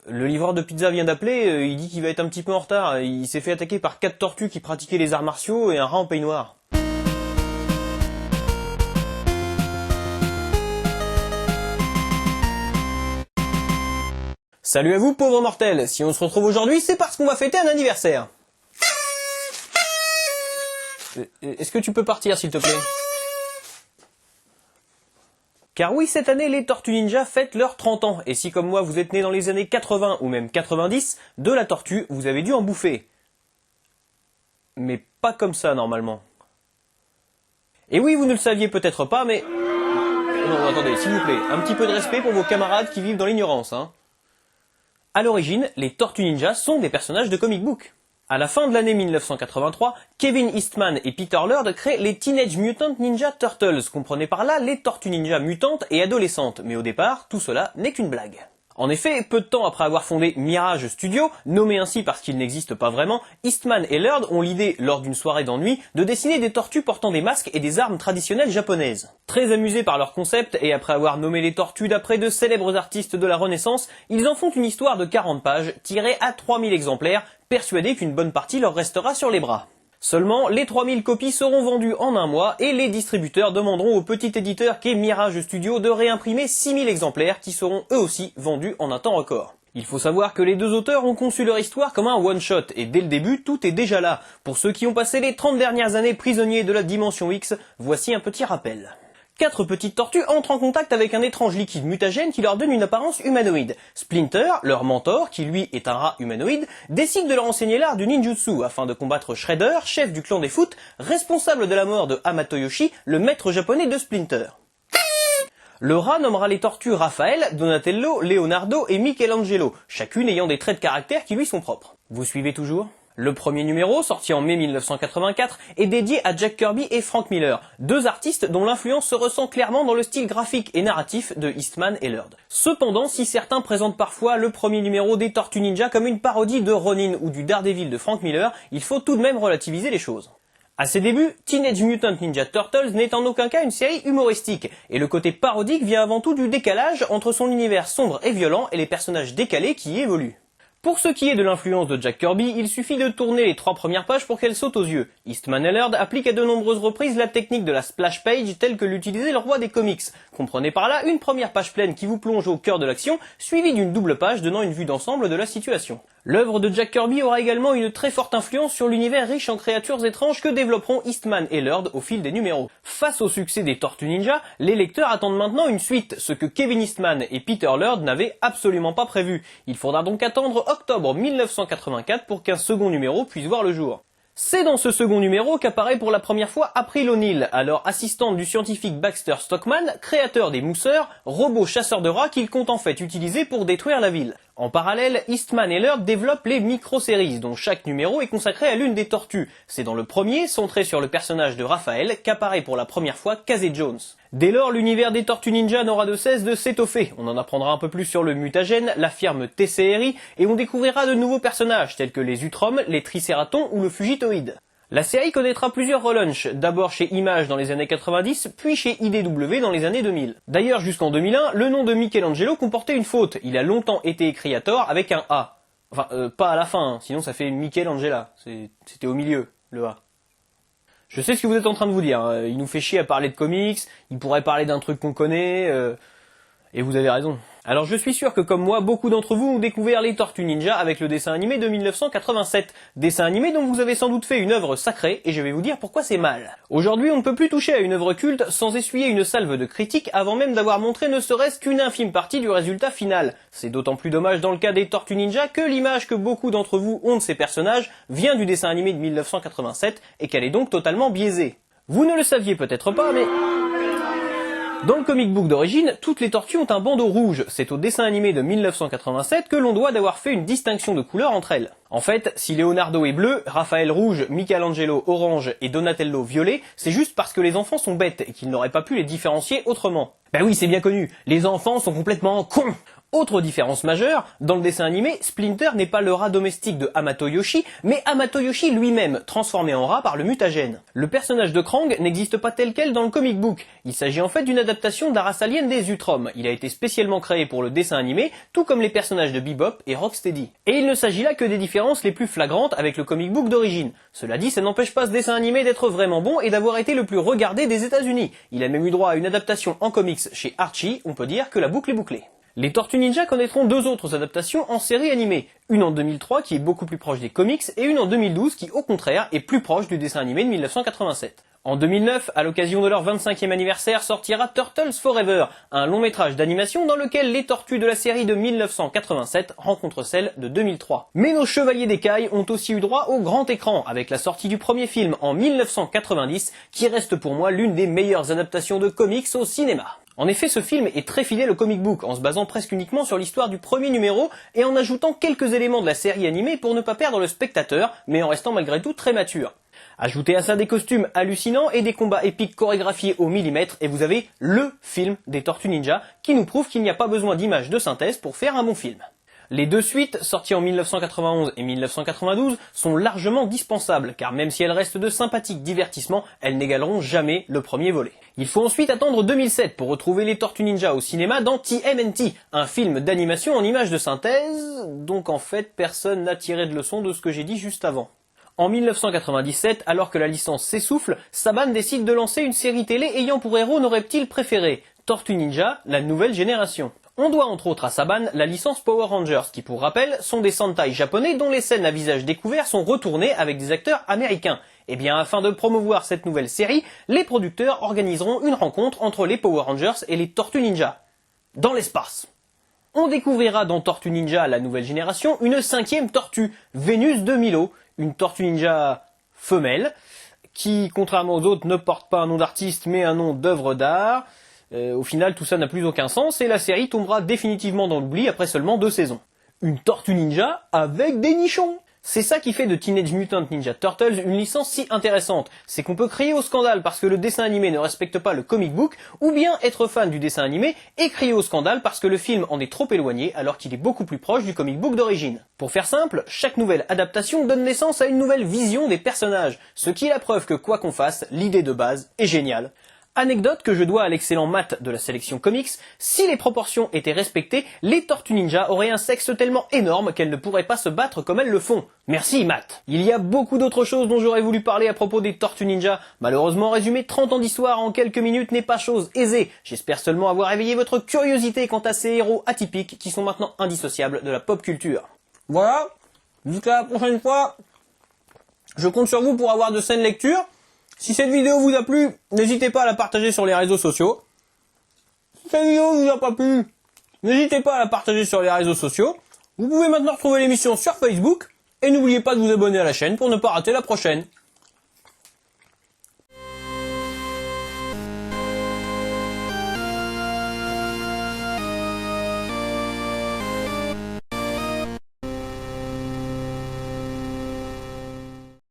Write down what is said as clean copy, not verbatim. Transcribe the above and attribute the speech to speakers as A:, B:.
A: Le livreur de pizza vient d'appeler, il dit qu'il va être un petit peu en retard. Il s'est fait attaquer par 4 tortues qui pratiquaient les arts martiaux et un rat en peignoir. Salut à vous pauvres mortels, si on se retrouve aujourd'hui, c'est parce qu'on va fêter un anniversaire. Est-ce que tu peux partir s'il te plaît ? Car oui, cette année, les Tortues Ninja fêtent leurs 30 ans, et si comme moi vous êtes né dans les années 80 ou même 90, de la tortue, vous avez dû en bouffer. Mais pas comme ça normalement. Et oui, vous ne le saviez peut-être pas, mais... Non, attendez, s'il vous plaît, un petit peu de respect pour vos camarades qui vivent dans l'ignorance, hein. À l'origine, les Tortues Ninja sont des personnages de comic book. À la fin de l'année 1983, Kevin Eastman et Peter Laird créent les Teenage Mutant Ninja Turtles, comprenez par là les Tortues Ninja mutantes et adolescentes, mais au départ, tout cela n'est qu'une blague. En effet, peu de temps après avoir fondé Mirage Studio, nommé ainsi parce qu'il n'existe pas vraiment, Eastman et Laird ont l'idée, lors d'une soirée d'ennui, de dessiner des tortues portant des masques et des armes traditionnelles japonaises. Très amusés par leur concept, et après avoir nommé les tortues d'après de célèbres artistes de la Renaissance, ils en font une histoire de 40 pages, tirée à 3000 exemplaires, persuadés qu'une bonne partie leur restera sur les bras. Seulement, les 3000 copies seront vendues en un mois et les distributeurs demanderont au petit éditeur qu'est Mirage Studio de réimprimer 6000 exemplaires qui seront eux aussi vendus en un temps record. Il faut savoir que les deux auteurs ont conçu leur histoire comme un one-shot et dès le début, tout est déjà là. Pour ceux qui ont passé les 30 dernières années prisonniers de la dimension X, voici un petit rappel. 4 petites tortues entrent en contact avec un étrange liquide mutagène qui leur donne une apparence humanoïde. Splinter, leur mentor, qui lui est un rat humanoïde, décide de leur enseigner l'art du ninjutsu afin de combattre Shredder, chef du clan des Foot, responsable de la mort de Hamato Yoshi, le maître japonais de Splinter. Le rat nommera les tortues Raphaël, Donatello, Leonardo et Michelangelo, chacune ayant des traits de caractère qui lui sont propres. Vous suivez toujours ? Le premier numéro, sorti en mai 1984, est dédié à Jack Kirby et Frank Miller, deux artistes dont l'influence se ressent clairement dans le style graphique et narratif de Eastman et Laird. Cependant, si certains présentent parfois le premier numéro des Tortues Ninja comme une parodie de Ronin ou du Daredevil de Frank Miller, il faut tout de même relativiser les choses. À ses débuts, Teenage Mutant Ninja Turtles n'est en aucun cas une série humoristique, et le côté parodique vient avant tout du décalage entre son univers sombre et violent et les personnages décalés qui y évoluent. Pour ce qui est de l'influence de Jack Kirby, il suffit de tourner les 3 premières pages pour qu'elles sautent aux yeux. Eastman et Laird appliquent à de nombreuses reprises la technique de la splash page telle que l'utilisait le roi des comics. Comprenez par là une première page pleine qui vous plonge au cœur de l'action, suivie d'une double page donnant une vue d'ensemble de la situation. L'œuvre de Jack Kirby aura également une très forte influence sur l'univers riche en créatures étranges que développeront Eastman et Laird au fil des numéros. Face au succès des Tortues Ninja, les lecteurs attendent maintenant une suite, ce que Kevin Eastman et Peter Laird n'avaient absolument pas prévu. Il faudra donc attendre octobre 1984 pour qu'un second numéro puisse voir le jour. C'est dans ce second numéro qu'apparaît pour la première fois April O'Neil, alors assistante du scientifique Baxter Stockman, créateur des mousseurs, robots chasseurs de rats qu'il compte en fait utiliser pour détruire la ville. En parallèle, Eastman et Laird développent les micro-séries, dont chaque numéro est consacré à l'une des tortues. C'est dans le premier, centré sur le personnage de Raphaël, qu'apparaît pour la première fois Casey Jones. Dès lors, l'univers des Tortues Ninja n'aura de cesse de s'étoffer. On en apprendra un peu plus sur le mutagène, la firme TCRI, et on découvrira de nouveaux personnages, tels que les Utroms, les Tricératons ou le Fugitoïde. La série connaîtra plusieurs relaunchs, d'abord chez Image dans les années 90, puis chez IDW dans les années 2000. D'ailleurs, jusqu'en 2001, le nom de Michelangelo comportait une faute. Il a longtemps été écrit à tort avec un A. Enfin, pas à la fin, hein, sinon ça fait Michelangela. C'était au milieu, le A. Je sais ce que vous êtes en train de vous dire, hein. Il nous fait chier à parler de comics, il pourrait parler d'un truc qu'on connaît, et vous avez raison. Alors je suis sûr que comme moi, beaucoup d'entre vous ont découvert les Tortues Ninja avec le dessin animé de 1987. Dessin animé dont vous avez sans doute fait une œuvre sacrée, et je vais vous dire pourquoi c'est mal. Aujourd'hui, on ne peut plus toucher à une œuvre culte sans essuyer une salve de critiques avant même d'avoir montré ne serait-ce qu'une infime partie du résultat final. C'est d'autant plus dommage dans le cas des Tortues Ninja que l'image que beaucoup d'entre vous ont de ces personnages vient du dessin animé de 1987 et qu'elle est donc totalement biaisée. Vous ne le saviez peut-être pas, mais... Dans le comic book d'origine, toutes les tortues ont un bandeau rouge. C'est au dessin animé de 1987 que l'on doit d'avoir fait une distinction de couleur entre elles. En fait, si Leonardo est bleu, Raphaël rouge, Michelangelo orange et Donatello violet, c'est juste parce que les enfants sont bêtes et qu'ils n'auraient pas pu les différencier autrement. Ben oui, c'est bien connu, les enfants sont complètement cons. Autre différence majeure, dans le dessin animé, Splinter n'est pas le rat domestique de Hamato Yoshi, mais Hamato Yoshi lui-même, transformé en rat par le mutagène. Le personnage de Krang n'existe pas tel quel dans le comic book. Il s'agit en fait d'une adaptation de la race alien des Utroms. Il a été spécialement créé pour le dessin animé, tout comme les personnages de Bebop et Rocksteady. Et il ne s'agit là que des différences les plus flagrantes avec le comic book d'origine. Cela dit, ça n'empêche pas ce dessin animé d'être vraiment bon et d'avoir été le plus regardé des États-Unis. Il a même eu droit à une adaptation en comics chez Archie, on peut dire que la boucle est bouclée. Les Tortues Ninja connaîtront deux autres adaptations en série animée, une en 2003 qui est beaucoup plus proche des comics et une en 2012 qui au contraire est plus proche du dessin animé de 1987. En 2009, à l'occasion de leur 25e anniversaire, sortira Turtles Forever, un long métrage d'animation dans lequel les tortues de la série de 1987 rencontrent celles de 2003. Mais nos Chevaliers d'Écaille ont aussi eu droit au grand écran, avec la sortie du premier film en 1990, qui reste pour moi l'une des meilleures adaptations de comics au cinéma. En effet, ce film est très fidèle au comic book, en se basant presque uniquement sur l'histoire du premier numéro et en ajoutant quelques éléments de la série animée pour ne pas perdre le spectateur, mais en restant malgré tout très mature. Ajoutez à ça des costumes hallucinants et des combats épiques chorégraphiés au millimètre et vous avez LE film des Tortues Ninja qui nous prouve qu'il n'y a pas besoin d'images de synthèse pour faire un bon film. Les deux suites, sorties en 1991 et 1992, sont largement dispensables, car même si elles restent de sympathiques divertissements, elles n'égaleront jamais le premier volet. Il faut ensuite attendre 2007 pour retrouver les Tortues Ninja au cinéma dans TMNT, un film d'animation en images de synthèse, donc en fait personne n'a tiré de leçon de ce que j'ai dit juste avant. En 1997, alors que la licence s'essouffle, Saban décide de lancer une série télé ayant pour héros nos reptiles préférés, Tortues Ninja, la nouvelle génération. On doit entre autres à Saban la licence Power Rangers, qui pour rappel sont des Sentai japonais dont les scènes à visage découvert sont retournées avec des acteurs américains. Et bien afin de promouvoir cette nouvelle série, les producteurs organiseront une rencontre entre les Power Rangers et les Tortues Ninja. Dans l'espace. On découvrira dans Tortues Ninja, la nouvelle génération, une cinquième tortue, Vénus de Milo, une Tortue Ninja femelle, qui, contrairement aux autres, ne porte pas un nom d'artiste mais un nom d'œuvre d'art. Au final, tout ça n'a plus aucun sens et la série tombera définitivement dans l'oubli après seulement 2 saisons. Une Tortue Ninja avec des nichons. C'est ça qui fait de Teenage Mutant Ninja Turtles une licence si intéressante. C'est qu'on peut crier au scandale parce que le dessin animé ne respecte pas le comic book, ou bien être fan du dessin animé et crier au scandale parce que le film en est trop éloigné alors qu'il est beaucoup plus proche du comic book d'origine. Pour faire simple, chaque nouvelle adaptation donne naissance à une nouvelle vision des personnages, ce qui est la preuve que quoi qu'on fasse, l'idée de base est géniale. Anecdote que je dois à l'excellent Matt de la sélection comics, si les proportions étaient respectées, les Tortues Ninja auraient un sexe tellement énorme qu'elles ne pourraient pas se battre comme elles le font. Merci Matt. Il y a beaucoup d'autres choses dont j'aurais voulu parler à propos des Tortues Ninja. Malheureusement, résumer 30 ans d'histoire en quelques minutes n'est pas chose aisée. J'espère seulement avoir éveillé votre curiosité quant à ces héros atypiques qui sont maintenant indissociables de la pop culture. Voilà, jusqu'à la prochaine fois. Je compte sur vous pour avoir de saines lectures. Si cette vidéo vous a plu, n'hésitez pas à la partager sur les réseaux sociaux. Si cette vidéo vous a pas plu, n'hésitez pas à la partager sur les réseaux sociaux. Vous pouvez maintenant retrouver l'émission sur Facebook. Et n'oubliez pas de vous abonner à la chaîne pour ne pas rater la prochaine.